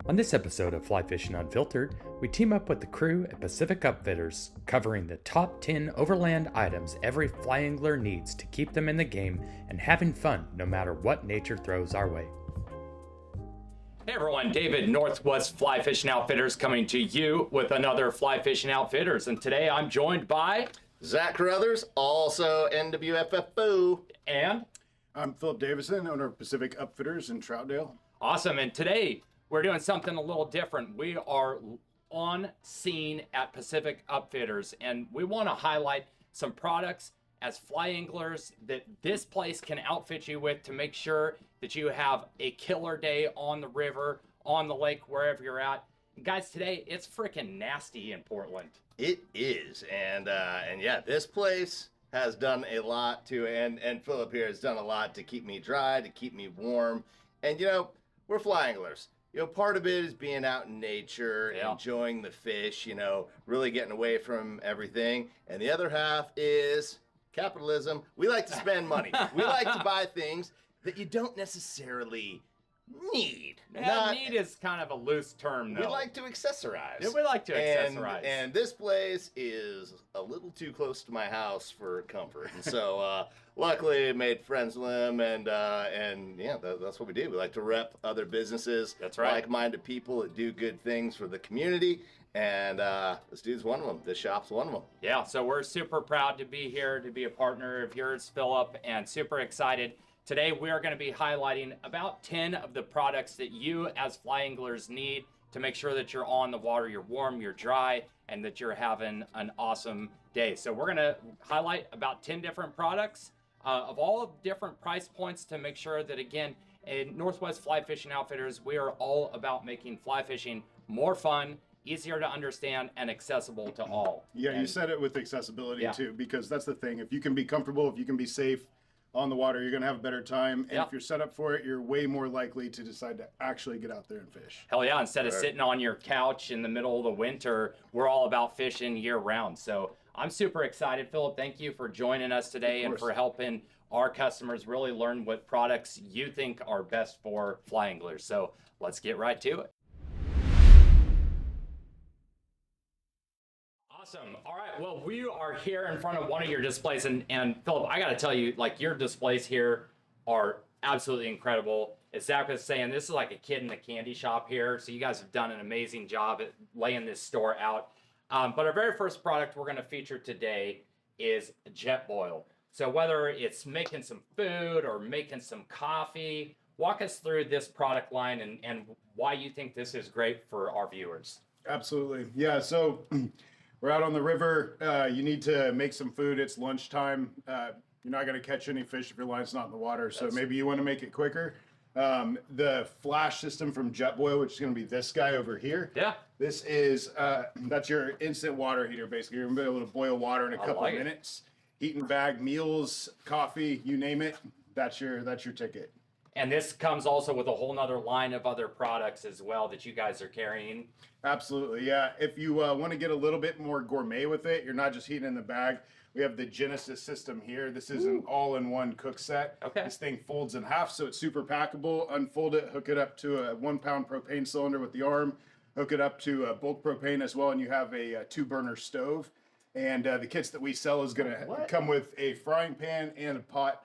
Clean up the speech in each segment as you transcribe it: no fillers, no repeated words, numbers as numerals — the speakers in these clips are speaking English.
On this episode of Fly Fishing Unfiltered, we team up with the crew at Pacific Upfitters, covering the top 10 overland items every fly angler needs to keep them in the game and having fun no matter what nature throws our way. Hey everyone, David, Northwest Fly Fishing Outfitters, coming to you with another Fly Fishing Outfitters, and today I'm joined by Zach Carruthers, also NWFFO. and I'm Philip Davison, owner of Pacific Upfitters in Troutdale. awesome. And today we're doing something a little different. We are on scene at Pacific Upfitters, and we want to highlight some products as fly anglers that this place can outfit you with to make sure that you have a killer day on the river, on the lake, wherever you're at. And guys, today it's freaking nasty in Portland. It is, and yeah, this place has done a lot to, and Philip here has done a lot to keep me dry, to keep me warm, and you know, we're fly anglers. You know, part of it is being out in nature, enjoying the fish, you know, really getting away from everything, and the other half is capitalism. We like to spend money. We like to buy things that you don't necessarily need. Need is kind of a loose term, though. We like to accessorize. Yeah, we like to accessorize. And this place is a little too close to my house for comfort. And so luckily I made friends with them, and yeah, that's what we do. We like to rep other businesses. That's right. Like-minded people that do good things for the community. And this dude's one of them. This shop's one of them. Yeah, so we're super proud to be here, to be a partner of yours, Philip, and super excited. Today, we are going to be highlighting about 10 of the products that you as fly anglers need to make sure that you're on the water, you're warm, you're dry, and that you're having an awesome day. So we're going to highlight about 10 different products of all different price points to make sure that, again, in Northwest Fly Fishing Outfitters, we are all about making fly fishing more fun, easier to understand, and accessible to all. Yeah, and you said it with accessibility Yeah. too, because that's the thing. If you can be comfortable, if you can be safe on the water, you're going to have a better time. And if you're set up for it, you're way more likely to decide to actually get out there and fish. Hell yeah, instead of sitting on your couch in the middle of the winter, we're all about fishing year round. So I'm super excited. Philip, thank you for joining us today and for helping our customers really learn what products you think are best for fly anglers. So let's get right to it. Awesome. All right. Well, we are here in front of one of your displays, and Philip, I got to tell you, like, your displays here are absolutely incredible. As Zach was saying, this is like a kid in a candy shop here. So you guys have done an amazing job at laying this store out. But our very first product we're going to feature today is jet boil. So whether it's making some food or making some coffee, walk us through this product line and why you think this is great for our viewers. Absolutely. Yeah, so we're out on the river. You need to make some food. It's lunchtime. You're not going to catch any fish if your line's not in the water. So maybe you want to make it quicker. The flash system from Jetboil, which is going to be this guy over here. Yeah. This is, that's your instant water heater, basically. You're going to be able to boil water in a couple of minutes. Heat and bag, meals, coffee, you name it. That's your ticket. And this comes also with a whole nother line of other products as well that you guys are carrying. Absolutely, yeah. If you want to get a little bit more gourmet with it, you're not just heating in the bag. We have the Genesis system here. This is an all-in-one cook set. Okay. This thing folds in half, so it's super packable. Unfold it, hook it up to a 1-pound propane cylinder with the arm, hook it up to a bulk propane as well, and you have a 2-burner stove. And the kits that we sell is going to come with a frying pan and a pot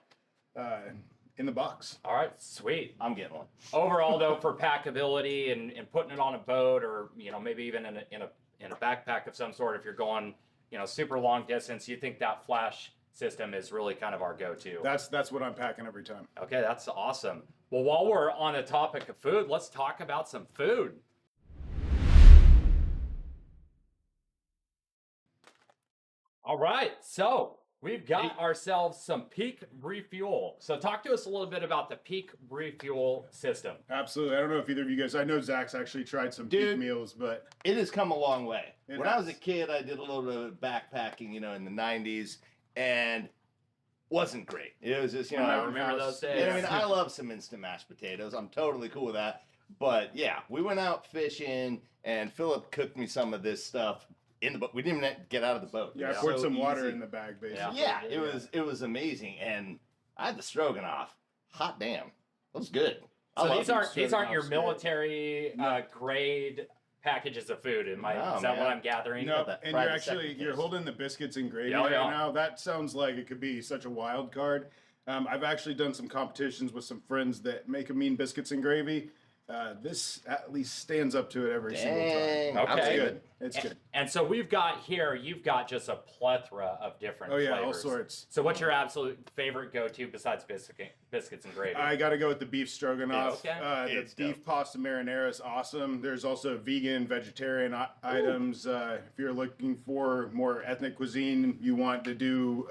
in the box. All right, sweet. I'm getting one. Overall, though, for packability and putting it on a boat, or maybe even in a backpack of some sort, if you're going super long distance, you think that flash system is really kind of our go-to. That's what I'm packing every time. Okay, that's awesome. Well, while we're on the topic of food, let's talk about some food. All right, so we've got ourselves some Peak Refuel. So talk to us a little bit about the Peak Refuel system. Absolutely. I don't know if either of you guys, I know Zach's actually tried some Peak meals, but It has come a long way. When I was a has. kid, I did a little bit of backpacking, in the 90s, and wasn't great. It was just, I remember those days. I mean, I love some instant mashed potatoes. I'm totally cool with that. But yeah, we went out fishing, and Philip cooked me some of this stuff in the boat. We didn't even get out of the boat. yeah, I It was poured so some water easy. in the bag, basically. Yeah, it was amazing, and I had the stroganoff. Hot damn, that was good. I So love these aren't your stroganoff's good. military grade packages of food. Is that man. what I'm gathering? No, that and private sector you're case. holding the biscuits and gravy Yeah, right yeah. now. That sounds like it could be such a wild card. I've actually done some competitions with some friends that make a mean biscuits and gravy. This at least stands up to it every single Dang. time. Okay. It's good. It's good. And so you've got just a plethora of different Oh yeah, flavors. all sorts. So what's your absolute favorite go-to besides biscuits and gravy? I got to go with the beef stroganoff. Yeah, okay. The It's beef pasta marinara is awesome. There's also vegan, vegetarian items. If you're looking for more ethnic cuisine, you want to do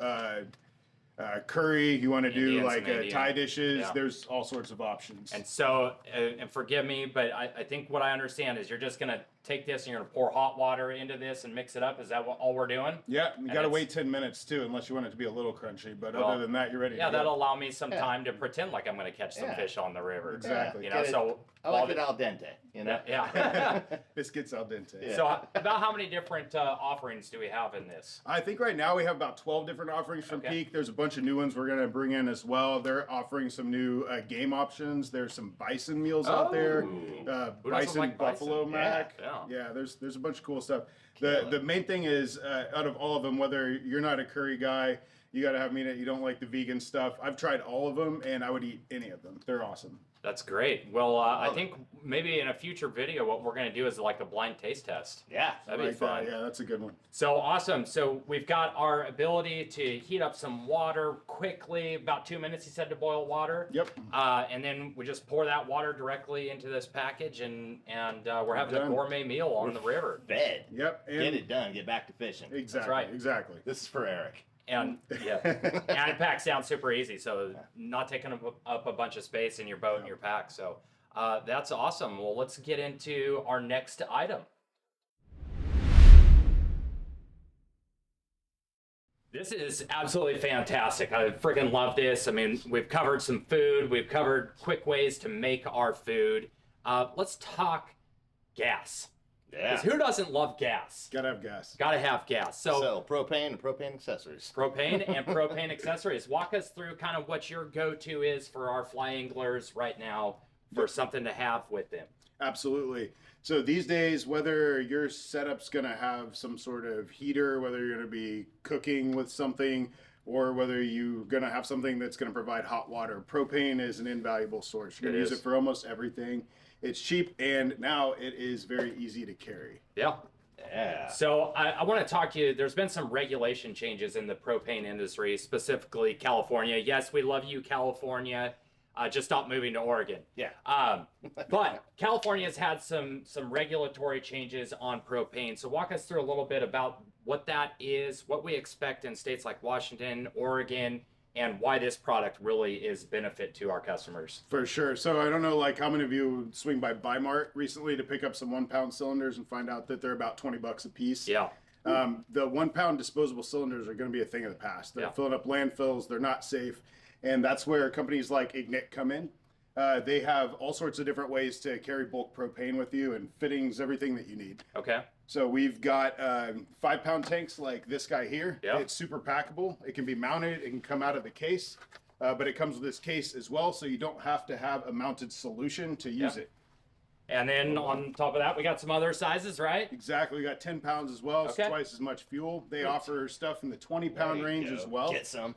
curry, you want to do Indian, like some Indian. Thai dishes. Yeah. There's all sorts of options. And so, and forgive me, but I think what I understand is you're just going to take this and you're going to pour hot water into this and mix it up. Is that all we're doing? Yeah, you got to it's- wait 10 minutes too, unless you want it to be a little crunchy. But Well, other than that, you're ready Yeah, to go. that'll allow me some time to pretend like I'm going to catch some Yeah. fish on the river. Exactly. You know, Get it- so I like it al dente, you know? yeah. Biscuits al dente. Yeah. So about how many different offerings do we have in this? I think right now we have about 12 different offerings from Okay. Peak. There's a bunch of new ones we're going to bring in as well. They're offering some new game options. There's some bison meals out there. Who doesn't Bison like bison? buffalo Yeah, mac. yeah. There's a bunch of cool stuff. Kill The it. main thing is out of all of them, whether you're not a curry guy, you got to have meat. You don't like the vegan stuff. I've tried all of them, and I would eat any of them. They're awesome. That's great. Well, I think maybe in a future video, what we're going to do is like a blind taste test. Yeah. That'd be Like fun. that. Yeah, that's a good one. So awesome. So we've got our ability to heat up some water quickly, about 2 minutes, he said, to boil water. Yep. And then we just pour that water directly into this package, and we're having a Done. gourmet meal on the river. Bed. Yep. And Get it done. Get back to fishing. Exactly. right. Exactly. This is for Eric. And yeah, and it packs down super easy, so not taking up a bunch of space in your boat and your pack. So that's awesome. Well, let's get into our next item. This is absolutely fantastic. I freaking love this. I mean, we've covered some food. We've covered quick ways to make our food. Let's talk gas. Yeah. 'Cause who doesn't love gas? Gotta have gas. Gotta have gas. So propane and propane accessories. Propane and propane accessories. Walk us through kind of what your go-to is for our fly anglers right now for something to have with them. Absolutely. So these days, whether your setup's going to have some sort of heater, whether you're going to be cooking with something, or whether you're going to have something that's going to provide hot water, propane is an invaluable source. You're going to use it for almost everything. It's cheap, and now it is very easy to carry. Yeah. Yeah. So I want to talk to you. There's been some regulation changes in the propane industry, specifically California. Yes, we love you, California. Just stop moving to Oregon. Yeah. But California's had some regulatory changes on propane. So walk us through a little bit about what that is, what we expect in states like Washington, Oregon, and why this product really is benefit to our customers. For sure. So I don't know, like how many of you swing by Bimart recently to pick up some 1 pound cylinders and find out that they're about $20 a piece. Yeah. The 1 pound disposable cylinders are going to be a thing of the past. They're Yeah. filling up landfills. They're not safe. And that's where companies like Ignit come in. They have all sorts of different ways to carry bulk propane with you and fittings, everything that you need. Okay. So we've got 5 pound tanks like this guy here. Yeah. It's super packable. It can be mounted. It can come out of the case. But it comes with this case as well, so you don't have to have a mounted solution to use Yeah. it. And then on top of that, we got some other sizes, right? Exactly. We got 10 pounds as well, Okay. so twice as much fuel. They offer stuff in the 20-pound There you range go. as well. Get some.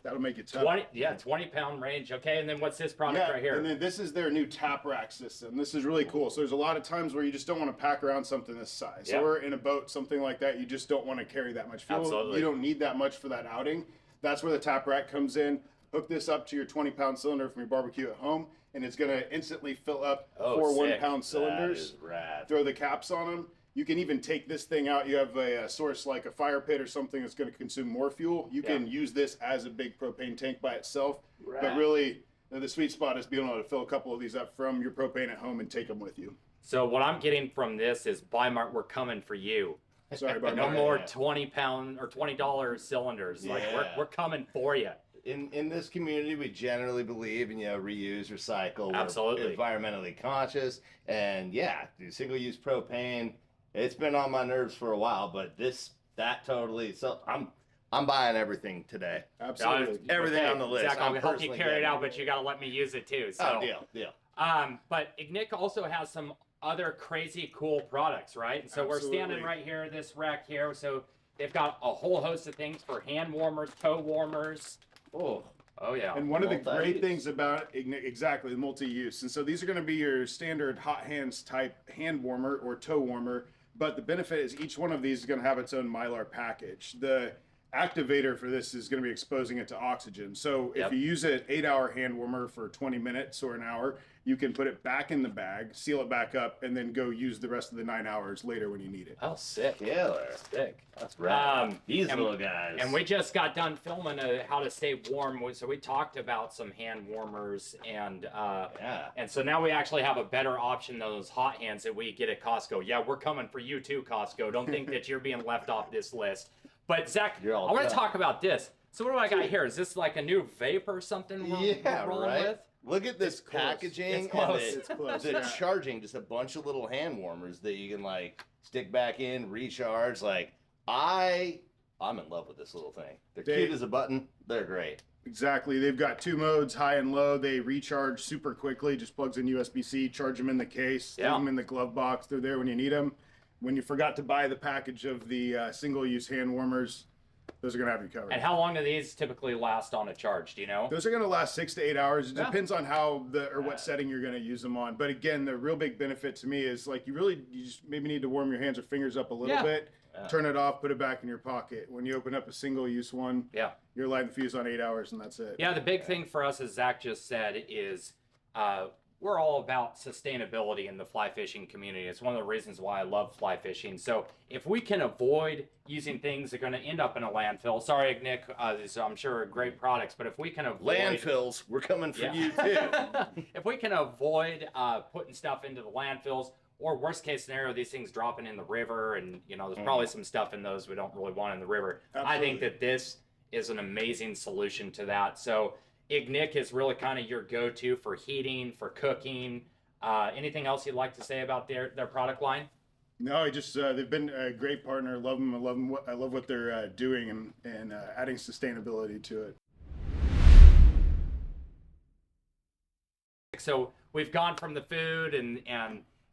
That'll make it tough. 20-pound range. Okay, and then what's this product Yeah, right here? and then this is their new tap rack system. This is really cool. So there's a lot of times where you just don't want to pack around something this size. Yeah. Or in a boat, something like that, you just don't want to carry that much fuel. Absolutely. You don't need that much for that outing. That's where the tap rack comes in. Hook this up to your 20-pound cylinder from your barbecue at home, and it's going to instantly fill up four sick. 1-pound cylinders. That is rad. Throw the caps on them. You can even take this thing out. You have a source like a fire pit or something that's going to consume more fuel. You can use this as a big propane tank by itself. Right. But really, the sweet spot is being able to fill a couple of these up from your propane at home and take them with you. So what I'm getting from this is Bimart, we're coming for you. Sorry about No that. more Yeah. 20-pound or $20 cylinders. Like Yeah. we're coming for you. In this community, we generally believe in reuse, recycle. We're Absolutely. environmentally conscious, and single-use propane. It's been on my nerves for a while, but that totally. So I'm buying everything today. Absolutely. Everything on the list. Zach, I'll I'm help you personally carry it getting out, but you got to let me use it too. So. Oh, deal. But Nick also has some other crazy cool products, right? And so we're standing right here, this rack here. So they've got a whole host of things for hand warmers, toe warmers. Oh yeah. And one of the great things about exactly the multi-use, and so these are going to be your standard hot hands type hand warmer or toe warmer, but the benefit is each one of these is going to have its own Mylar package. The activator for this is going to be exposing it to oxygen. So if you use an 8-hour hand warmer for 20 minutes or an hour, you can put it back in the bag, seal it back up, and then go use the rest of the 9 hours later when you need it. Oh, sick. Killer. Sick. That's right. These and, little guys. And we just got done filming how to stay warm. So we talked about some hand warmers, and so now we actually have a better option than those hot hands that we get at Costco. Yeah, we're coming for you too, Costco. Don't think that you're being left off this list. But Zach, I want to talk about this. So what do I got here? Is this like a new vape or something we're rolling with? Look at this packaging. It's close. The charging, just a bunch of little hand warmers that you can like stick back in, recharge. Like I'm in love with this little thing. They're cute as a button. They're great. Exactly. They've got 2 modes, high and low. They recharge super quickly. Just plugs in USB-C, charge them in the case, leave them in the glove box. They're there when you need them. When you forgot to buy the package of the single-use hand warmers, those are going to have you covered. And how long do these typically last on a charge? Do you know? Those are going to last 6 to 8 hours. It depends on how what setting you're going to use them on. But again, the real big benefit to me is like you just maybe need to warm your hands or fingers up a little bit. Turn it off, put it back in your pocket. When you open up a single-use one, you're lighting the fuse on 8 hours, and that's it. Yeah, the big thing for us, as Zach just said, is we're all about sustainability in the fly fishing community. It's one of the reasons why I love fly fishing. So if we can avoid using things that are going to end up in a landfill, sorry, Nick, these I'm sure are great products, but if we can avoid... Landfills, we're coming for you too. If we can avoid putting stuff into the landfills, or worst case scenario, these things dropping in the river, and there's probably some stuff in those we don't really want in the river. Absolutely. I think that this is an amazing solution to that. So Ignic is really kind of your go-to for heating, for cooking. Anything else you'd like to say about their product line? No, they've been a great partner. Love them. I love what they're doing and adding sustainability to it. So we've gone from the food and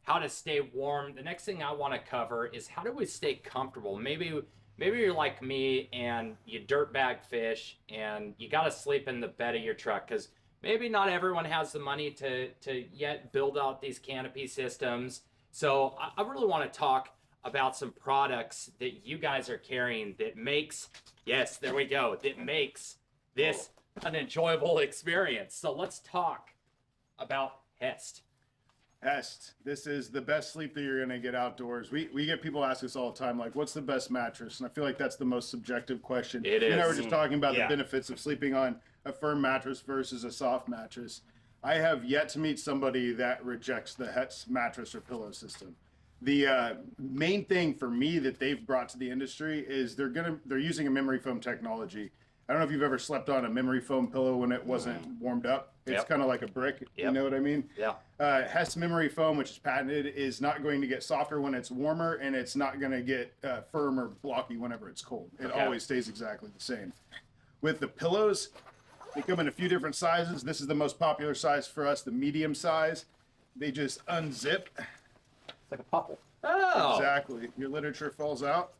how to stay warm. The next thing I want to cover is how do we stay comfortable? Maybe you're like me and you dirtbag fish and you got to sleep in the bed of your truck because maybe not everyone has the money to yet build out these canopy systems. So I really want to talk about some products that you guys are carrying that makes, yes, there we go, that makes this an enjoyable experience. So let's talk about Hest. Hest. This is the best sleep that you're going to get outdoors. We get people ask us all the time, like, what's the best mattress? And I feel like that's the most subjective question. It is. You know, we're just talking about the benefits of sleeping on a firm mattress versus a soft mattress. I have yet to meet somebody that rejects the Hest mattress or pillow system. The main thing for me that they've brought to the industry is they're using a memory foam technology. I don't know if you've ever slept on a memory foam pillow when it wasn't warmed up. It's kind of like a brick. You know what I mean? Yeah. Hess memory foam, which is patented, is not going to get softer when it's warmer, and it's not going to get firm or blocky whenever it's cold. It always stays exactly the same. With the pillows, they come in a few different sizes. This is the most popular size for us, the medium size. They just unzip. It's like a puffle. Oh. Exactly. Your literature falls out.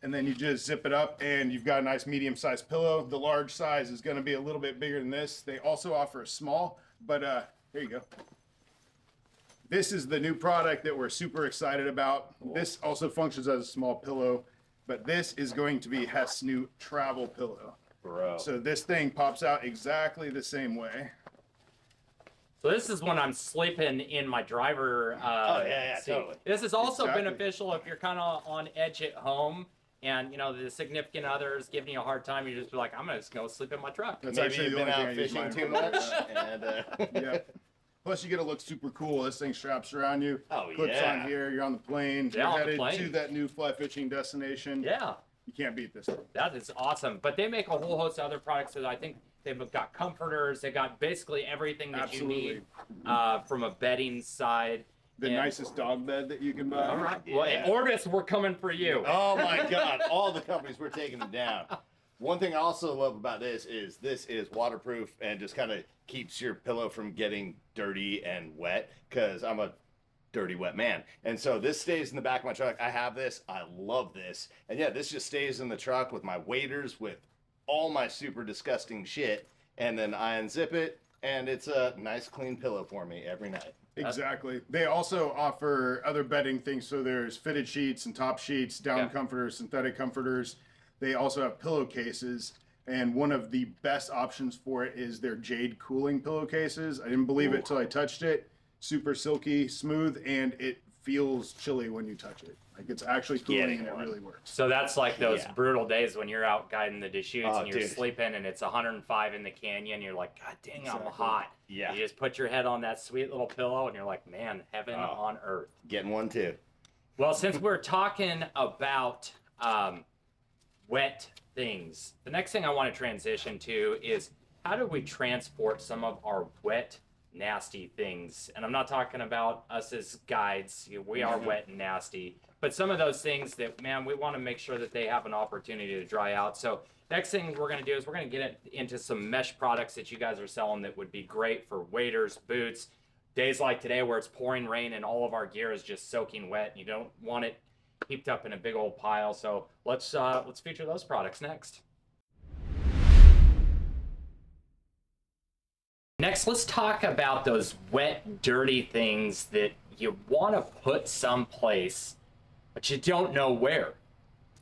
And then you just zip it up and you've got a nice medium-sized pillow. The large size is going to be a little bit bigger than this. They also offer a small, but here you go. This is the new product that we're super excited about. Cool. This also functions as a small pillow, but this is going to be Hest's new travel pillow. Bro. So this thing pops out exactly the same way. So this is when I'm sleeping in my driver seat. Totally. This is also beneficial if you're kind of on edge at home and, the significant other is giving you a hard time. You just be like, I'm going to go sleep in my truck. That's Maybe actually you've the been only out thing I use fishing mine too for. much. And, Yeah. Plus, you get to look super cool. This thing straps around you. Oh, clips on here. You're on the plane. Yeah, you're on the headed plane. to that new fly fishing destination. Yeah. You can't beat this thing. That is awesome. But they make a whole host of other products that I think they've got comforters. They got basically everything that you need from a bedding side. The nicest dog bed that you can buy. All right. Yeah. Well, in Orbis, we're coming for you. Oh my God! All the companies we're taking them down. One thing I also love about this is waterproof and just kind of keeps your pillow from getting dirty and wet. Because I'm a dirty, wet man, and so this stays in the back of my truck. I have this. I love this, and yeah, this just stays in the truck with my waders, with all my super disgusting shit, and then I unzip it, and it's a nice, clean pillow for me every night. Exactly. They also offer other bedding things. So there's fitted sheets and top sheets, down comforters, synthetic comforters. They also have pillowcases. And one of the best options for it is their jade cooling pillowcases. I didn't believe it till I touched it. Super silky, smooth, and it feels chilly when you touch it. Like it's actually cooling and it really works. So that's like those brutal days when you're out guiding the Deschutes and you're dude. sleeping and it's 105 in the canyon. You're like, God dang, I'm hot. Yeah. You just put your head on that sweet little pillow and you're like, man, heaven on earth. Getting one too. Well, since we're talking about wet things, the next thing I want to transition to is how do we transport some of our wet, nasty things? And I'm not talking about us as guides. We are wet and nasty. But some of those things that, man, we want to make sure that they have an opportunity to dry out. So next thing we're going to do is we're going to get into some mesh products that you guys are selling that would be great for waders, boots. Days like today where it's pouring rain and all of our gear is just soaking wet. You don't want it heaped up in a big old pile. So let's feature those products next. Next, let's talk about those wet, dirty things that you want to put someplace, but you don't know where.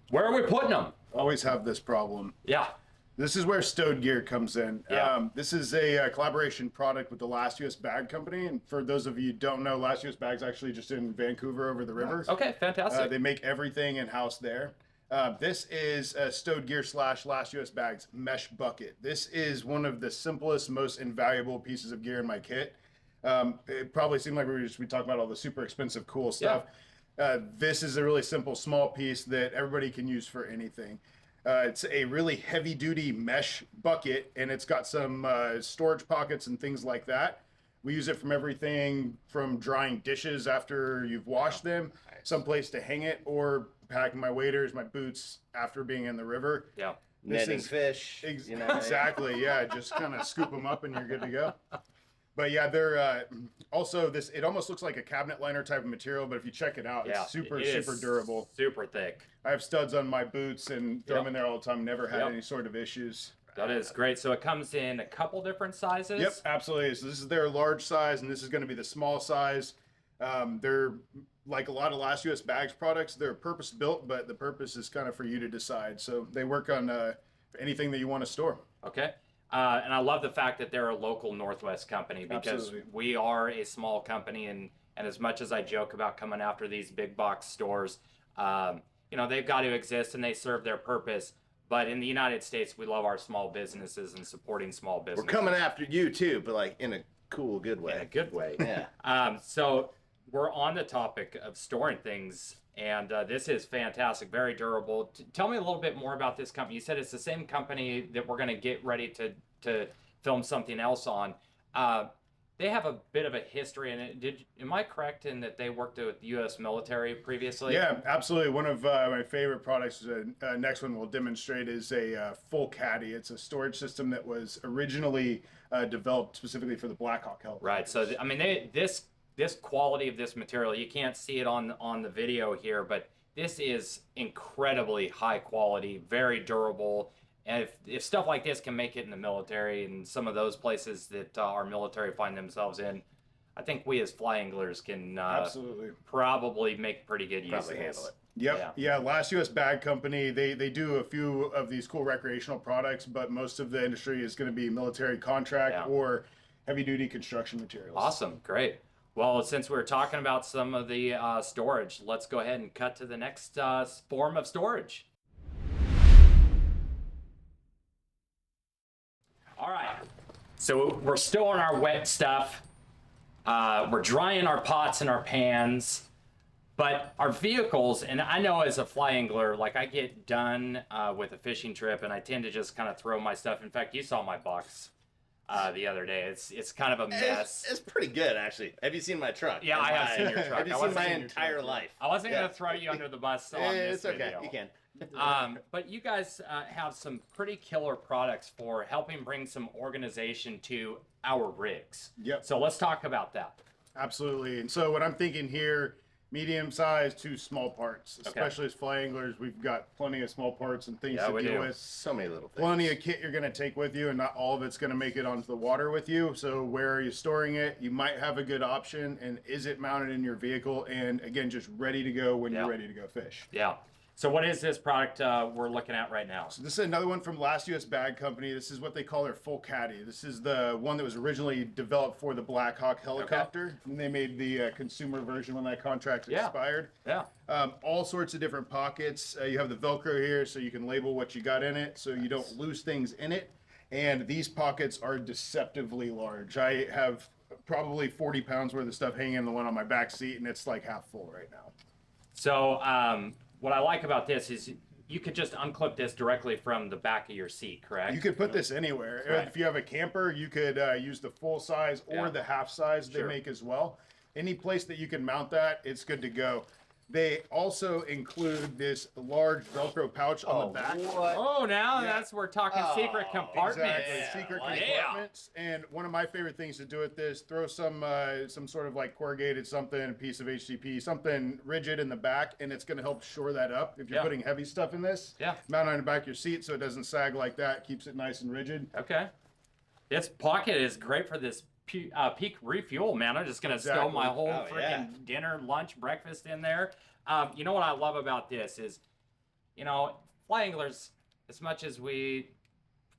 Where are we putting them? Always have this problem. Yeah. This is where Stowed Gear comes in. Yeah. This is a collaboration product with the Last US Bag Company. And for those of you who don't know, Last US Bag's actually just in Vancouver over the river. Okay, fantastic. They make everything in-house there. This is Stowed Gear / Last US Bags mesh bucket. This is one of the simplest, most invaluable pieces of gear in my kit. It probably seemed like we talked about all the super expensive, cool stuff. This is a really simple, small piece that everybody can use for anything. It's a really heavy-duty mesh bucket, and it's got some storage pockets and things like that. We use it from everything from drying dishes after you've washed them, someplace to hang it, or packing my waders, my boots after being in the river. Yeah. Netting fish. Exactly, yeah. Just kind of scoop them up and you're good to go. But yeah, they're also this. It almost looks like a cabinet liner type of material, but if you check it out, it's super durable. Super thick. I have studs on my boots and throw them in there all the time. Never had any sort of issues. That is great. So it comes in a couple different sizes. Yep, absolutely. So this is their large size, and this is going to be the small size. They're like a lot of Last US Bags products. They're purpose built, but the purpose is kind of for you to decide. So they work on anything that you want to store. Okay. And I love the fact that they're a local Northwest company because we are a small company, and as much as I joke about coming after these big box stores, they've got to exist and they serve their purpose. But in the United States, we love our small businesses and supporting small businesses. We're coming after you too, but like in a cool, good way. In a good way. Yeah. So we're on the topic of storing things, and this is fantastic, very durable. Tell me a little bit more about this company. You said it's the same company that we're going to get ready to film something else on. They have a bit of a history in it. Am I correct in that they worked with the U.S. military previously? Yeah, absolutely. One of my favorite products, next one we'll demonstrate, is a full caddy. It's a storage system that was originally developed specifically for the Black Hawk helicopter. Right. So this quality of this material, you can't see it on the video here, but this is incredibly high quality, very durable. And if stuff like this can make it in the military and some of those places that our military find themselves in, I think we as fly anglers can absolutely probably make pretty good use of this. Handle it. Yep. Yeah. Last US Bag Company, they do a few of these cool recreational products, but most of the industry is going to be military contract or heavy duty construction materials. Awesome. Great. Well, since we're talking about some of the storage, let's go ahead and cut to the next form of storage. All right, so we're still on our wet stuff. We're drying our pots and our pans, but our vehicles, and I know as a fly angler, like I get done with a fishing trip and I tend to just kind of throw my stuff. In fact, you saw my box the other day. It's kind of a mess. It's pretty good, actually. Have you seen my truck? Yeah, I have seen your truck. Have you seen my entire life? I wasn't going to throw you under the bus on this It's okay. video. You can. But you guys have some pretty killer products for helping bring some organization to our rigs. Yep. So let's talk about that. Absolutely. And so what I'm thinking here, medium size to small parts, especially as fly anglers, we've got plenty of small parts and things to deal with. So many little things. Plenty of kit you're going to take with you, and not all of it's going to make it onto the water with you. So where are you storing it? You might have a good option, and is it mounted in your vehicle? And again, just ready to go when you're ready to go fish. Yeah. So what is this product we're looking at right now? So this is another one from Last US Bag Company. This is what they call their full caddy. This is the one that was originally developed for the Black Hawk helicopter. And they made the consumer version when that contract expired. Yeah. All sorts of different pockets. You have the Velcro here so you can label what you got in it so you don't lose things in it. And these pockets are deceptively large. I have probably 40 pounds worth of stuff hanging in the one on my back seat, and it's like half full right now. So what I like about this is you could just unclip this directly from the back of your seat, correct? You could put this anywhere. Right. If you have a camper, you could use the full size or the half size they make as well. Any place that you can mount that, it's good to go. They also include this large Velcro pouch on the back. What? Oh, now we're talking secret compartments. Exactly, secret compartments. And one of my favorite things to do with this, throw some sort of like corrugated something, a piece of HDP, something rigid in the back, and it's going to help shore that up. If you're putting heavy stuff in this, mount it on the back of your seat so it doesn't sag like that, keeps it nice and rigid. Okay. This pocket is great for this peak refuel, man. I'm just going to stow my whole freaking dinner, lunch, breakfast in there. You know what I love about this is, fly anglers, as much as we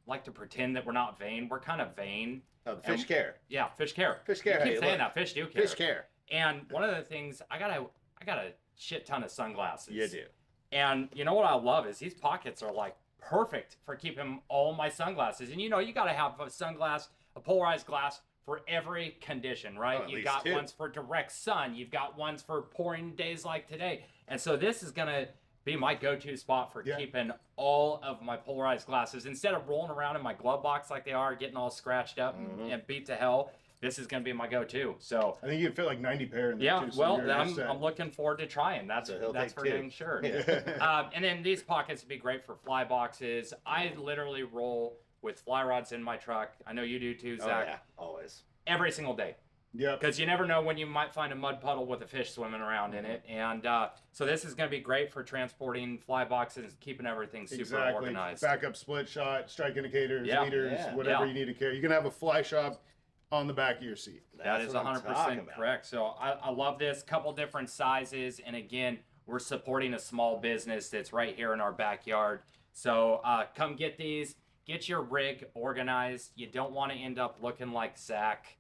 like to pretend that we're not vain, we're kind of vain. Oh, the fish care. Yeah, fish care. Fish care. You keep saying that. Fish do care. Fish care. And one of the things, I got a shit ton of sunglasses. You do. And you know what I love is these pockets are like perfect for keeping all my sunglasses. And you got to have a polarized glass for every condition, right? Oh, You've got ones for direct sun. You've got ones for pouring days like today. And so this is going to be my go-to spot for keeping all of my polarized glasses. Instead of rolling around in my glove box like they are, getting all scratched up and beat to hell, this is going to be my go-to. So I think you can fit like 90 pair in there too. So well, I'm looking forward to trying. That's for dang sure. And then these pockets would be great for fly boxes. I literally roll with fly rods in my truck. I know you do too, Zach. Oh, yeah, always. Every single day. Yeah. Because you never know when you might find a mud puddle with a fish swimming around in it. And so this is going to be great for transporting fly boxes, keeping everything super organized. Backup split shot, strike indicators, meters, Yeah. whatever you need to carry. You can have a fly shop on the back of your seat. That is 100% correct. So I love this. Couple different sizes. And again, we're supporting a small business that's right here in our backyard. So come get these. Get your rig organized. You don't want to end up looking like Zach,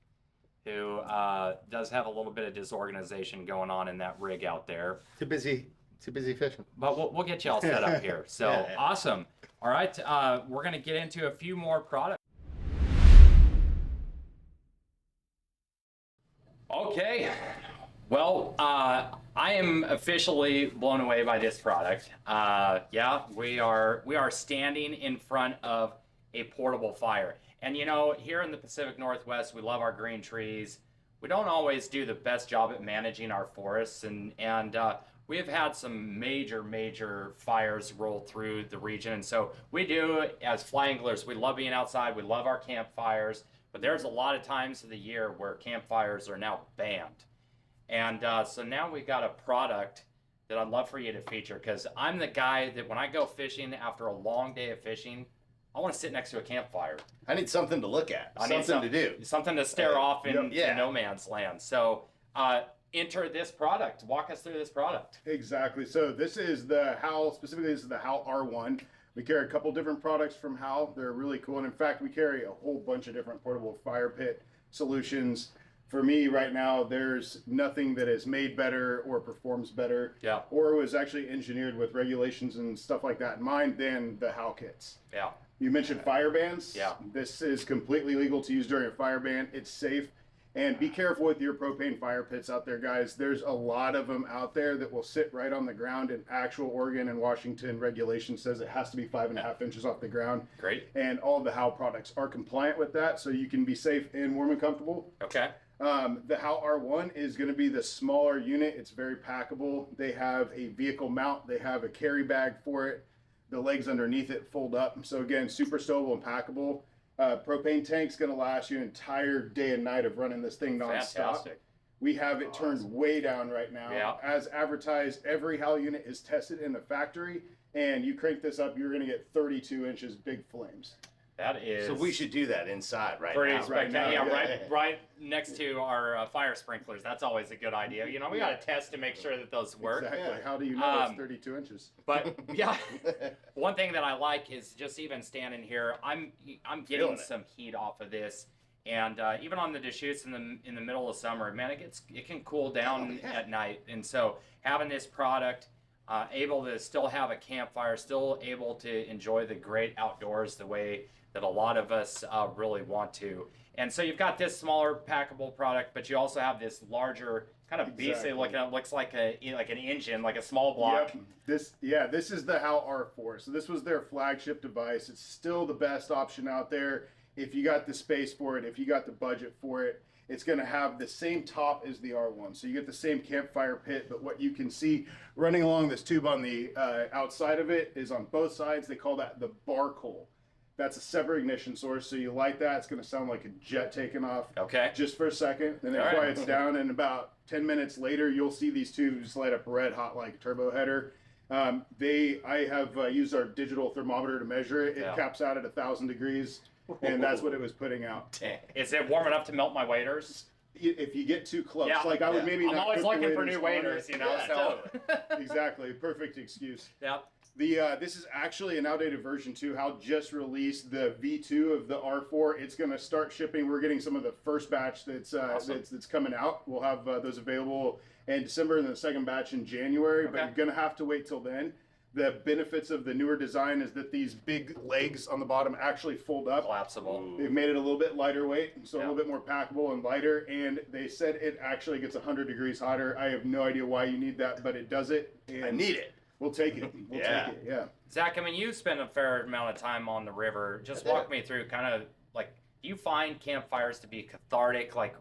who does have a little bit of disorganization going on in that rig out there. Too busy fishing. But we'll get you all set up here. So awesome. All right, we're going to get into a few more products. Okay. Well, I am officially blown away by this product. We are standing in front of a portable fire. And here in the Pacific Northwest, we love our green trees. We don't always do the best job at managing our forests, and we have had some major fires roll through the region. And so we do, as fly anglers, we love being outside. We love our campfires, but there's a lot of times of the year where campfires are now banned. And so now we've got a product that I'd love for you to feature, because I'm the guy that when I go fishing after a long day of fishing, I want to sit next to a campfire. I need something to look at. Something to do. Something to stare off into no man's land. So enter this product. Walk us through this product. Exactly. So this is the HAL, specifically this is the HAL R1. We carry a couple different products from HAL. They're really cool. And in fact, we carry a whole bunch of different portable fire pit solutions. For me right now, there's nothing that is made better or performs better or was actually engineered with regulations and stuff like that in mind than the HAL kits. Yeah. You mentioned fire bans. Yeah. This is completely legal to use during a fire ban. It's safe. And be careful with your propane fire pits out there, guys. There's a lot of them out there that will sit right on the ground. And actual Oregon and Washington regulation says it has to be 5.5 inches off the ground. Great. And all of the Howe products are compliant with that, so you can be safe and warm and comfortable. Okay. The Howe R1 is going to be the smaller unit. It's very packable. They have a vehicle mount. They have a carry bag for it. The legs underneath it fold up. So again, super stowable and packable. Propane tank's going to last you an entire day and night of running this thing nonstop. Fantastic. We have it turned way down right now. Yeah. As advertised, every Howe unit is tested in the factory, and you crank this up, you're going to get 32 inches big flames. That is. So we should do that inside pretty now. spectacular. now, Yeah, right next to our fire sprinklers. That's always a good idea. You know, we got to test to make sure that those work. Exactly. Yeah. How do you know it's 32 inches? But yeah, one thing that I like is just even standing here, I'm getting Feeling it. some heat off of this, and even on the Deschutes in the middle of summer, man, it can cool down at night, and so having this product, able to still have a campfire, still able to enjoy the great outdoors the way that a lot of us really want to. And so you've got this smaller packable product, but you also have this larger kind of beastly looking. It looks like an engine, like a small block. Yep. This is the Howe R4. So this was their flagship device. It's still the best option out there if you got the space for it, if you got the budget for it. It's going to have the same top as the R1. So you get the same campfire pit, but what you can see running along this tube on the outside of it is on both sides. They call that the bar coal. That's a separate ignition source. So you light that, it's going to sound like a jet taking off. Okay. Just for a second. Then it All right. quiets down, and about 10 minutes later, you'll see these tubes light up red hot like a turbo header. I have used our digital thermometer to measure it. It caps out at 1,000 degrees, and that's what it was putting out. Is it warm enough to melt my waders? If you get too close, Yeah. like I would maybe I'm not always put the looking for new on waders, it. you know. Yeah, so totally. Exactly, perfect excuse. Yep. This is actually an outdated version too. How just released the V2 of the R4. It's going to start shipping. We're getting some of the first batch that's Awesome. that's coming out. We'll have those available in December, and then the second batch in January. But Okay. you're going to have to wait till then. The benefits of the newer design is that these big legs on the bottom actually fold up. Collapsible. They've made it a little bit lighter weight, so a Yeah. little bit more packable and lighter. And they said it actually gets 100 degrees hotter. I have no idea why you need that, but it does it. And I need it. We'll take it. We'll Yeah. take it. Yeah. Zach, I mean, you spend a fair amount of time on the river. Just I do. walk me through kind of like, do you find campfires to be cathartic? Like,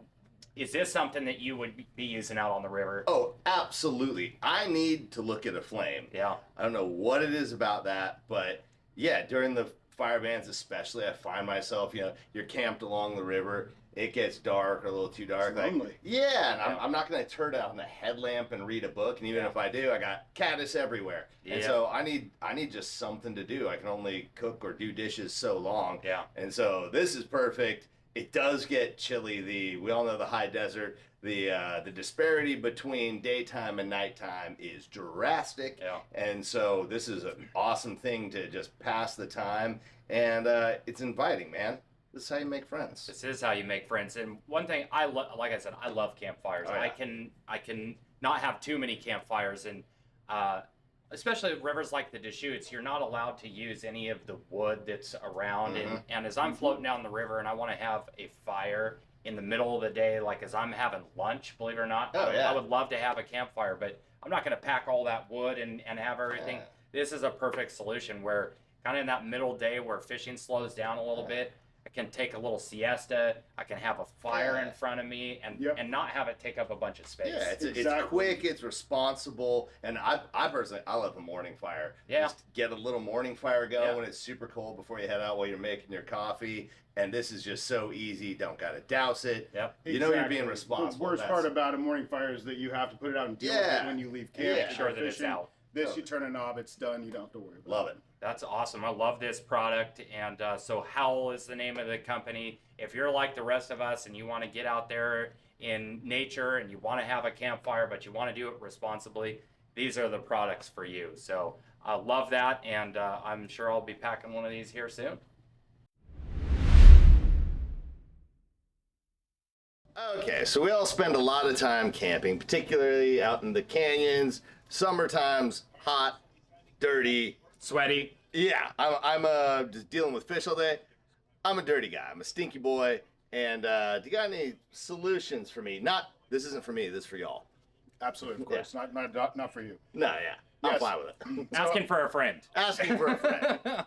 is this something that you would be using out on the river? Oh, absolutely. I need to look at a flame. Yeah. I don't know what it is about that, but yeah, during the fire bans especially, I find myself, you're camped along the river. It gets dark or a little too dark. It's lonely. Yeah, and I'm not going to turn on the headlamp and read a book. And even if I do, I got caddis everywhere. And Yeah. so I need just something to do. I can only cook or do dishes so long. Yeah. And so this is perfect. It does get chilly. We all know the high desert. The disparity between daytime and nighttime is drastic. Yeah. And so this is an awesome thing to just pass the time. And it's inviting, man. This is how you make friends. This is how you make friends. And one thing like I said, I love campfires. Oh, yeah. I can not have too many campfires, and especially rivers like the Deschutes, you're not allowed to use any of the wood that's around. And as I'm floating down the river and I want to have a fire in the middle of the day, like as I'm having lunch, believe it or not, I would love to have a campfire, but I'm not going to pack all that wood and have everything. This is a perfect solution where kind of in that middle day where fishing slows down a little bit, I can take a little siesta. I can have a fire in front of me and not have it take up a bunch of space. Yeah, it's Exactly. quick, it's responsible, and I personally, I love a morning fire. Yeah. Just get a little morning fire going Yeah. when it's super cold before you head out while you're making your coffee, and this is just so easy. Don't gotta douse it. Yep. You know you're Exactly. being responsible. The worst That's- part about a morning fire is that you have to put it out and deal with Yeah. it when you leave camp. Yeah. to Sure go that it's fishing. out. This, you turn a knob, it's done. You don't have to worry about Love it. That's awesome. I love this product. And so Howl is the name of the company. If you're like the rest of us and you want to get out there in nature and you want to have a campfire, but you want to do it responsibly, these are the products for you. So I love that. And I'm sure I'll be packing one of these here soon. Okay, so we all spend a lot of time camping, particularly out in the canyons. Summertime's hot, dirty. Sweaty. Yeah, I'm just dealing with fish all day. I'm a dirty guy. I'm a stinky boy. And do you got any solutions for me? This isn't for me. This is for y'all. Absolutely, of course. Not for you. No, yeah, I'm Yes. fine with it. Asking for a friend. Asking for a friend.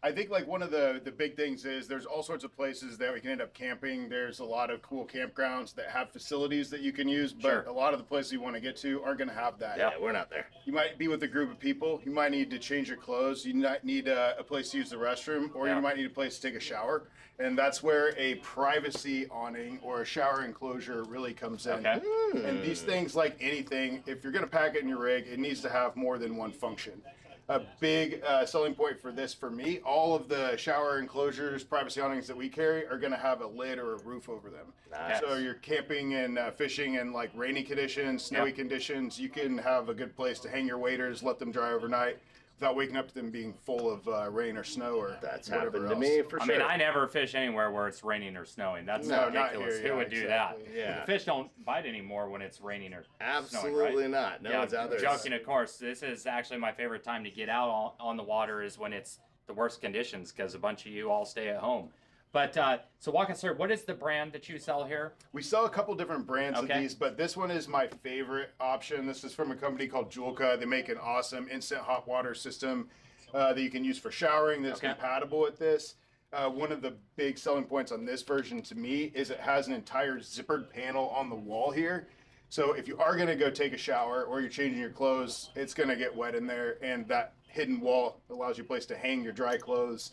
I think like one of the big things is there's all sorts of places that we can end up camping. There's a lot of cool campgrounds that have facilities that you can use, but Sure. a lot of the places you want to get to aren't going to have that. Yeah, we're not there. You might be with a group of people. You might need to change your clothes. You might need a place to use the restroom, or Yeah. you might need a place to take a shower. And that's where a privacy awning or a shower enclosure really comes in. Okay. And these things, like anything, if you're going to pack it in your rig, it needs to have more than one function. A big selling point for this, for me, all of the shower enclosures, privacy awnings that we carry are going to have a lid or a roof over them. Nice. So you're camping and fishing in like rainy conditions, snowy Yep. conditions, you can have a good place to hang your waders, let them dry overnight without waking up to them being full of rain or snow or That's whatever happened to else. me for I sure. mean, I never fish anywhere where it's raining or snowing. That's No, not ridiculous. here, Who yeah, would do exactly. that? Yeah. The fish don't bite anymore when it's raining or snowing, Absolutely right? not. No Yeah, one's out there. joking, of course. This is actually my favorite time to get out on the water is when it's the worst conditions because a bunch of you all stay at home. But so walk us through, what is the brand that you sell here? We sell a couple different brands Okay. of these, but this one is my favorite option. This is from a company called Julka. They make an awesome instant hot water system that you can use for showering that's Okay. compatible with this. One of the big selling points on this version to me is it has an entire zippered panel on the wall here. So if you are going to go take a shower or you're changing your clothes, it's going to get wet in there, and that hidden wall allows you a place to hang your dry clothes,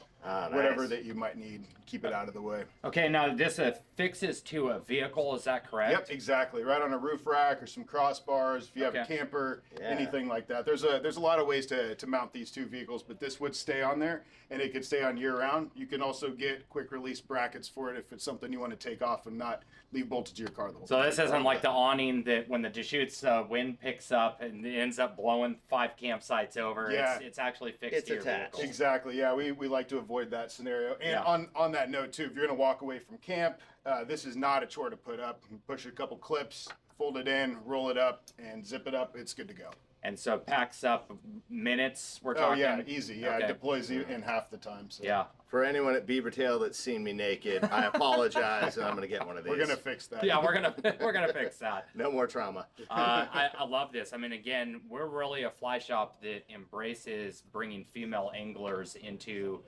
whatever Nice. that you might need. Keep it out of the way. Okay, now this affixes to a vehicle, is that correct? Yep, exactly. Right on a roof rack or some crossbars. If you have a Okay. camper, Yeah. anything like that. There's a lot of ways to mount these two vehicles, but this would stay on there, and it could stay on year round. You can also get quick release brackets for it if it's something you want to take off and not leave bolted to your car the whole So time. this isn't like the awning that when the Deschutes wind picks up and it ends up blowing 5 campsites over. Yeah. It's actually fixed It's to your attached. vehicle. Exactly. Yeah, we like to avoid that scenario. And Yeah. on that note too, if you're gonna walk away from camp, this is not a chore to put up. You push a couple clips, fold it in, roll it up, and zip it up. It's good to go. And so it packs up minutes, we're Oh talking. yeah, easy. Yeah, Okay. it deploys in half the time. So. Yeah. For anyone at Beavertail that's seen me naked, I apologize, and I'm gonna get one of these. We're gonna fix that. Yeah, we're gonna fix that. No more trauma. I love this. I mean, again, we're really a fly shop that embraces bringing female anglers into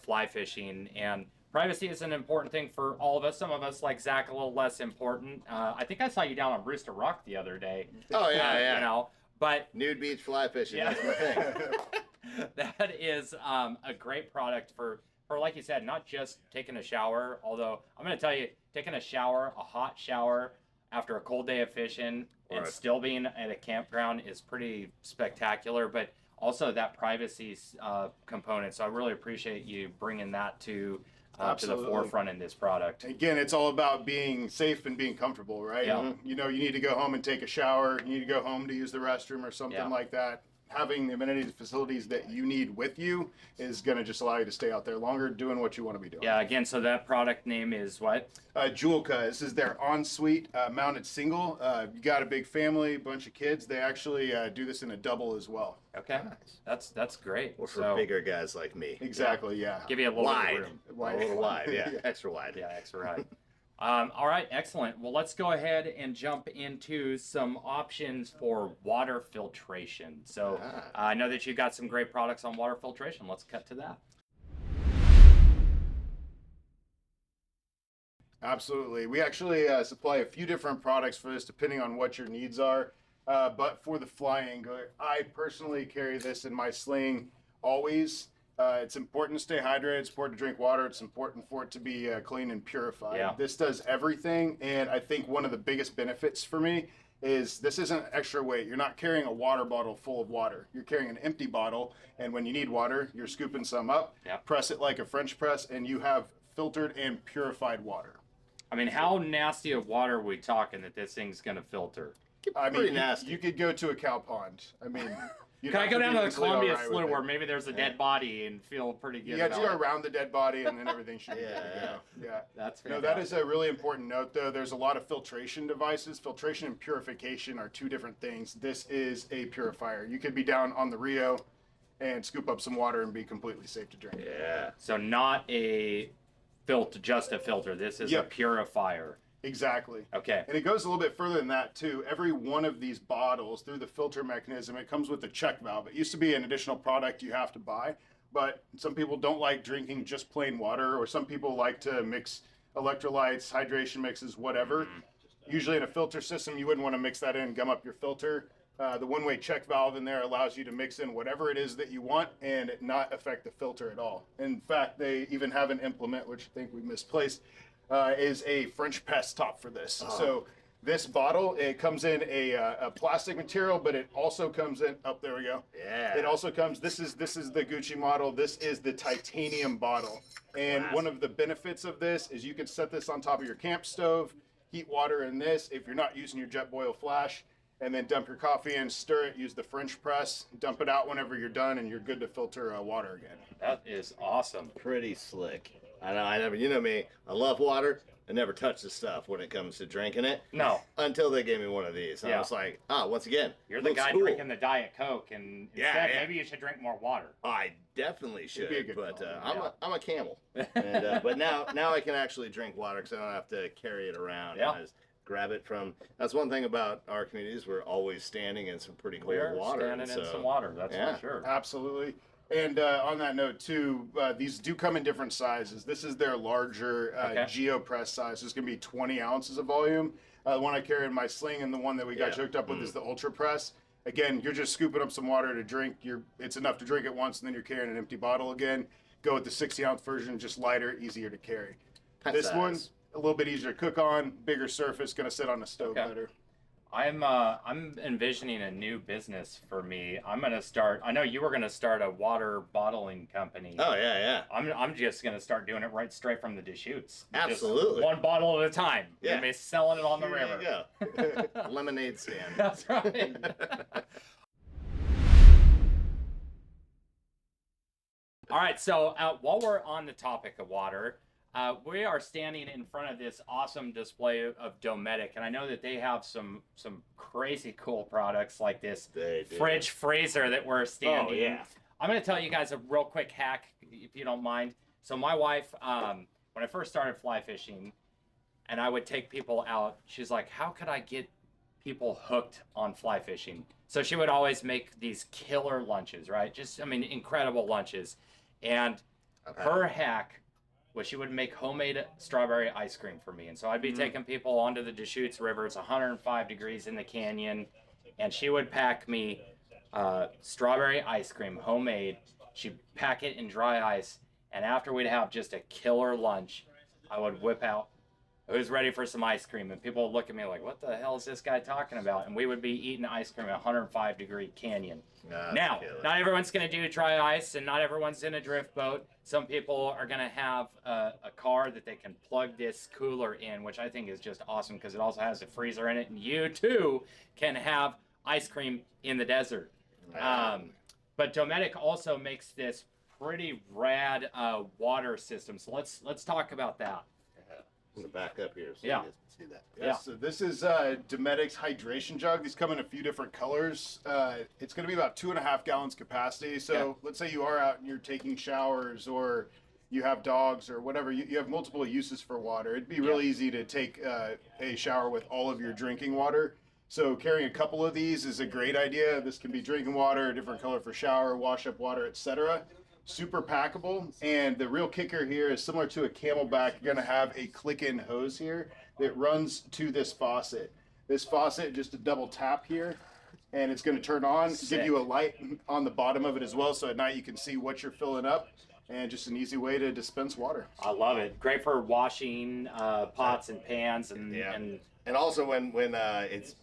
fly fishing, and privacy is an important thing for all of us. Some of us, like Zach, a little less important. I think I saw you down on Rooster Rock the other day. Oh yeah, yeah. You know, but Nude beach fly fishing. Yeah. That's my thing. that is a great product for like you said, not just taking a shower. Although I'm going to tell you, taking a shower, a hot shower after a cold day of fishing, and Right. still being at a campground is pretty spectacular. But also that privacy component. So I really appreciate you bringing that to the Absolutely. forefront in this product. Again, it's all about being safe and being comfortable, right? Yeah. You know, you need to go home and take a shower. You need to go home to use the restroom or something Yeah. like that. Having the amenities and facilities that you need with you is going to just allow you to stay out there longer doing what you want to be doing. Yeah. Again, so that product name is what? Julka, this is their ensuite mounted single. You got a big family, bunch of kids. They actually do this in a double as well. Okay. That's great. Or for So, bigger guys like me. Exactly, yeah. give you a little Wide. bit of room. A little wide, yeah. Extra wide. Yeah, that's right. All right, excellent. Well, let's go ahead and jump into some options for water filtration. So I know that you got some great products on water filtration. Let's cut to that. Absolutely. We actually supply a few different products for this depending on what your needs are. But for the fly angler, I personally carry this in my sling always. It's important to stay hydrated. It's important to drink water. It's important for it to be clean and purified. Yeah. This does everything. And I think one of the biggest benefits for me is this isn't extra weight. You're not carrying a water bottle full of water. You're carrying an empty bottle. And when you need water, you're scooping some up, Yep. press it like a French press, and you have filtered and purified water. I mean, how nasty of water are we talking that this thing's going to filter? I mean, Pretty nasty. You could go to a cow pond. I mean, you'd Can I have go be down to the mentally Columbia alright with Slough it. where maybe there's a dead body and feel pretty good You got to about go it? around the dead body, and then everything should be good to Yeah. go. Yeah. That's No, fantastic. that is a really important note, though. There's a lot of filtration devices. Filtration and purification are two different things. This is a purifier. You could be down on the Rio and scoop up some water and be completely safe to drink. Yeah. So not a just a filter. This is a Yep. purifier. Exactly. Okay. And it goes a little bit further than that too. Every one of these bottles, through the filter mechanism, it comes with a check valve. It used to be an additional product you have to buy, but some people don't like drinking just plain water, or some people like to mix electrolytes, hydration mixes, whatever. Usually in a filter system, you wouldn't want to mix that in, gum up your filter. The one-way check valve in there allows you to mix in whatever it is that you want and it not affect the filter at all. In fact, they even have an implement, which I think we misplaced, is a French press top for this. So this bottle, it comes in a plastic material, but it also comes in, oh, there we go. Yeah. It also comes, this is the Gucci model. This is the titanium bottle. And one of the benefits of this is you can set this on top of your camp stove, heat water in this if you're not using your jet boil flash, and then dump your coffee in, stir it, use the French press, dump it out whenever you're done, and you're good to filter water again. That is awesome. Pretty slick. I never, you know me, I love water. I never touch the stuff when it comes to drinking it. No. Until they gave me one of these. And Yeah. I was like, once again, You're the looks guy cool. drinking the Diet Coke, and instead, maybe you should drink more water. I definitely should, be a good but call, I'm a camel. And, but now I can actually drink water because I don't have to carry it around. Yeah. I just grab it from. That's one thing about our communities. We're always standing in some pretty cool We're water. standing and in so- some water, that's yeah. for sure. Absolutely. And on that note too, these do come in different sizes. This is their larger Okay. GeoPress size. It's going to be 20 ounces of volume. The one I carry in my sling and the one that we got Yeah. hooked up with is the Ultra Press. Again, you're just scooping up some water to drink. It's enough to drink it once, and then you're carrying an empty bottle again. Go with the 60-ounce version, just lighter, easier to carry. Pint This size. one, a little bit easier to cook on, bigger surface, going to sit on the stove Okay. better. I'm envisioning a new business for me. I'm gonna start. I know you were gonna start a water bottling company. Oh yeah. I'm just gonna start doing it right straight from the Deschutes. Absolutely. Just one bottle at a time. Yeah. Gonna be selling it on the Here river. you go. Lemonade stand. That's right. All right, so while we're on the topic of water, we are standing in front of this awesome display of Dometic, and I know that they have some crazy cool products like this They do. fridge freezer that we're standing. Oh, yeah. I'm going to tell you guys a real quick hack, if you don't mind. So my wife, when I first started fly fishing, and I would take people out, she's like, how could I get people hooked on fly fishing? So she would always make these killer lunches, right? Just, I mean, incredible lunches. And her hack was she would make homemade strawberry ice cream for me. And so I'd be taking people onto the Deschutes River. It's 105 degrees in the canyon. And she would pack me strawberry ice cream, homemade. She'd pack it in dry ice. And after we'd have just a killer lunch, I would whip out, who's ready for some ice cream? And people would look at me like, what the hell is this guy talking about? And we would be eating ice cream in a 105 degree canyon. Now, not everyone's going to do dry ice, and not everyone's in a drift boat. Some people are going to have a car that they can plug this cooler in, which I think is just awesome because it also has a freezer in it, and you too can have ice cream in the desert. But Dometic also makes this pretty rad water system. So let's talk about that. I'm gonna back up here so Yeah. you guys can see that. Yeah. So this is Dometic's hydration jug. These come in a few different colors. It's going to be about 2.5 gallons capacity. So let's say you are out and you're taking showers, or you have dogs or whatever. You have multiple uses for water. It'd be really easy to take a shower with all of your drinking water. So carrying a couple of these is a great idea. This can be drinking water, a different color for shower, wash up water, etc. Super packable, and the real kicker here is similar to a Camelback. You're going to have a click-in hose here that runs to this faucet. This faucet, just a double tap here, and it's going to turn on, give you a light on the bottom of it as well, so at night you can see what you're filling up, and just an easy way to dispense water. I love it. Great for washing pots and pans, and And also when it's,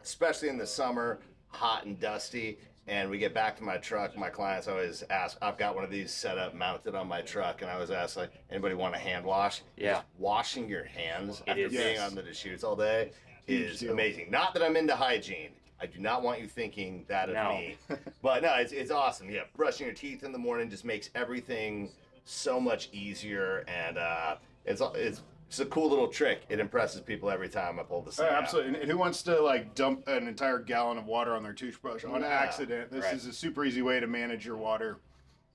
especially in the summer, hot and dusty, and we get back to my truck, my clients always ask, I've got one of these set up, mounted on my truck, and I always ask, like, anybody want a hand wash? Yeah. Just washing your hands after is. being Yes. on the Deschutes all day Huge is deal. amazing. Not that I'm into hygiene. I do not want you thinking that of No. me. But no, it's awesome. Yeah, brushing your teeth in the morning just makes everything so much easier, and it's a cool little trick. It impresses people every time I pull this thing out. Absolutely. And who wants to like dump an entire gallon of water on their toothbrush on accident? This Right. is a super easy way to manage your water.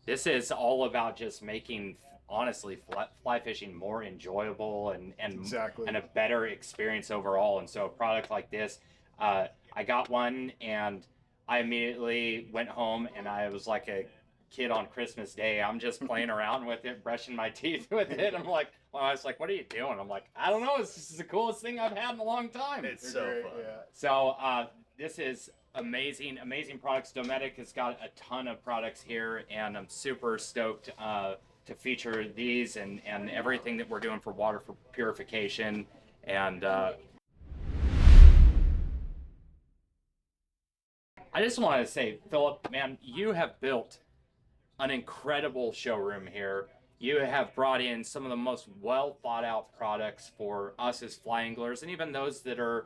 this is all about just making honestly fly fishing more enjoyable and Exactly. and a better experience overall. And so a product like this, I got one and I immediately went home and I was like a kid on Christmas Day. I'm just playing around with it, brushing my teeth with it. I'm like, well, I was like, what are you doing? I'm like, I don't know. This is the coolest thing I've had in a long time. It's so Great, fun. yeah. So this is amazing products. Dometic has got a ton of products here, and I'm super stoked to feature these and everything that we're doing for water purification. And I just wanted to say, Philip, man, you have built an incredible showroom here. You have brought in some of the most well thought out products for us as fly anglers, and even those that are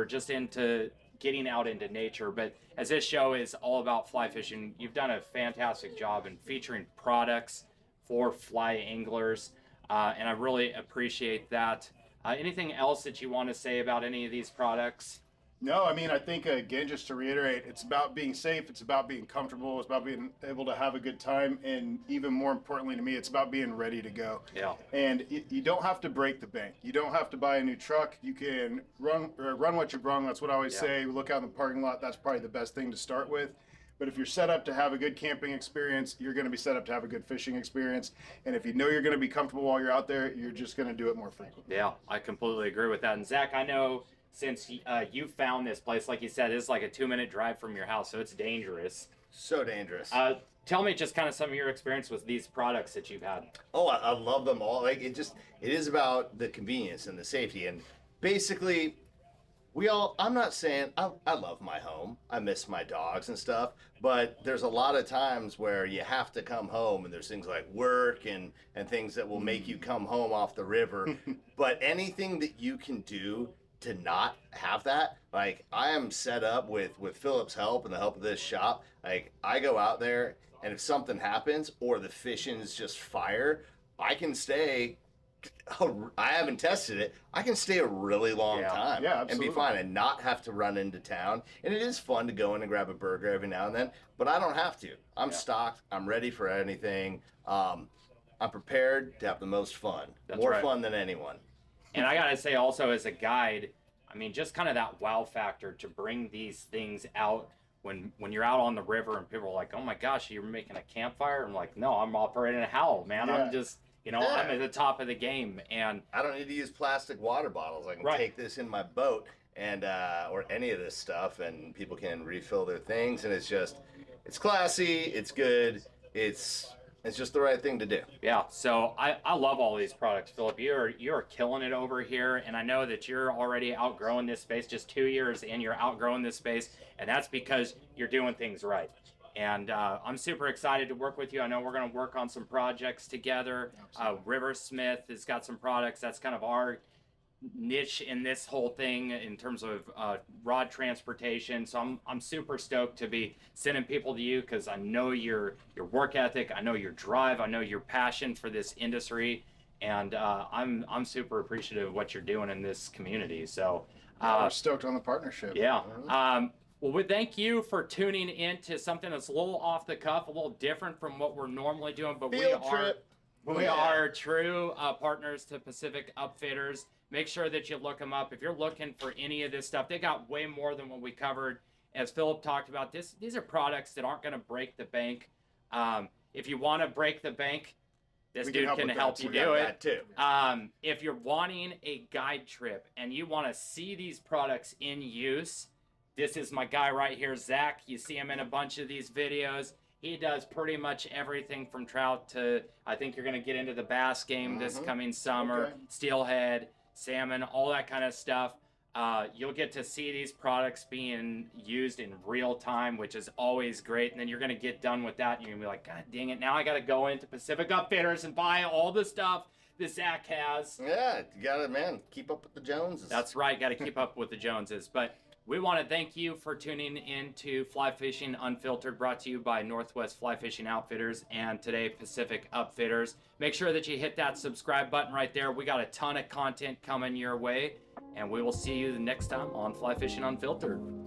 just into getting out into nature. But as this show is all about fly fishing, you've done a fantastic job in featuring products for fly anglers, and I really appreciate that. Anything else that you want to say about any of these products? No, I mean, I think, again, just to reiterate, it's about being safe, it's about being comfortable, it's about being able to have a good time, and even more importantly to me, it's about being ready to go. Yeah. And you don't have to break the bank. You don't have to buy a new truck. You can run what you brung. That's what I always say. Look out in the parking lot. That's probably the best thing to start with. But if you're set up to have a good camping experience, you're going to be set up to have a good fishing experience. And if you know you're going to be comfortable while you're out there, you're just going to do it more frequently. Yeah, I completely agree with that. And Zach, I know since you found this place, like you said, it's like a 2-minute drive from your house, so it's dangerous. So dangerous. Tell me just kind of some of your experience with these products that you've had. Oh, I love them all. Like it is about the convenience and the safety. And basically, I'm not saying I love my home. I miss my dogs and stuff, but there's a lot of times where you have to come home and there's things like work and things that will make you come home off the river. But anything that you can do to not have that, like I am set up with Philip's help and the help of this shop. Like I go out there and if something happens or the fishing's just fire, I can stay. I haven't tested it. I can stay a really long time and be fine and not have to run into town. And it is fun to go in and grab a burger every now and then, but I don't have to. I'm stocked. I'm ready for anything. I'm prepared to have the most fun. More fun than anyone. And I gotta say also as a guide, I mean, just kind of that wow factor to bring these things out when you're out on the river and people are like, oh my gosh, you're making a campfire? I'm like, no, I'm operating a howl, man. I'm just, I'm at the top of the game. And I don't need to use plastic water bottles. I can take this in my boat and or any of this stuff and people can refill their things. And it's classy, it's good, it's just the right thing to do. Yeah, so I love all these products, Philip. You're killing it over here, and I know that you're already outgrowing this space. Just 2 years in, you're outgrowing this space, and that's because you're doing things right. And I'm super excited to work with you. I know we're going to work on some projects together. Riversmith has got some products. That's kind of our niche in this whole thing in terms of rod transportation. So I'm super stoked to be sending people to you because I know your work ethic, I know your drive, I know your passion for this industry, and I'm super appreciative of what you're doing in this community. So we're stoked on the partnership. Yeah. Well, we thank you for tuning in to something that's a little off the cuff, a little different from what we're normally doing, but we are true partners to Pacific Upfitters. Make sure that you look them up. If you're looking for any of this stuff, they got way more than what we covered. As Philip talked about, these are products that aren't going to break the bank. If you want to break the bank, this dude can help you do it. Too. If you're wanting a guide trip and you want to see these products in use, this is my guy right here, Zach. You see him in a bunch of these videos. He does pretty much everything from trout to, I think you're going to get into the bass game this coming summer, steelhead, salmon, all that kind of stuff. You'll get to see these products being used in real time, which is always great. And then you're going to get done with that and you're going to be like, God dang it, now I got to go into Pacific Upfitters and buy all the stuff that Zach has. Yeah, you got to, keep up with the Joneses. That's right, got to keep up with the Joneses. But we want to thank you for tuning in to Fly Fishing Unfiltered, brought to you by Northwest Fly Fishing Outfitters and today Pacific Upfitters. Make sure that you hit that subscribe button right there. We got a ton of content coming your way, and we will see you the next time on Fly Fishing Unfiltered.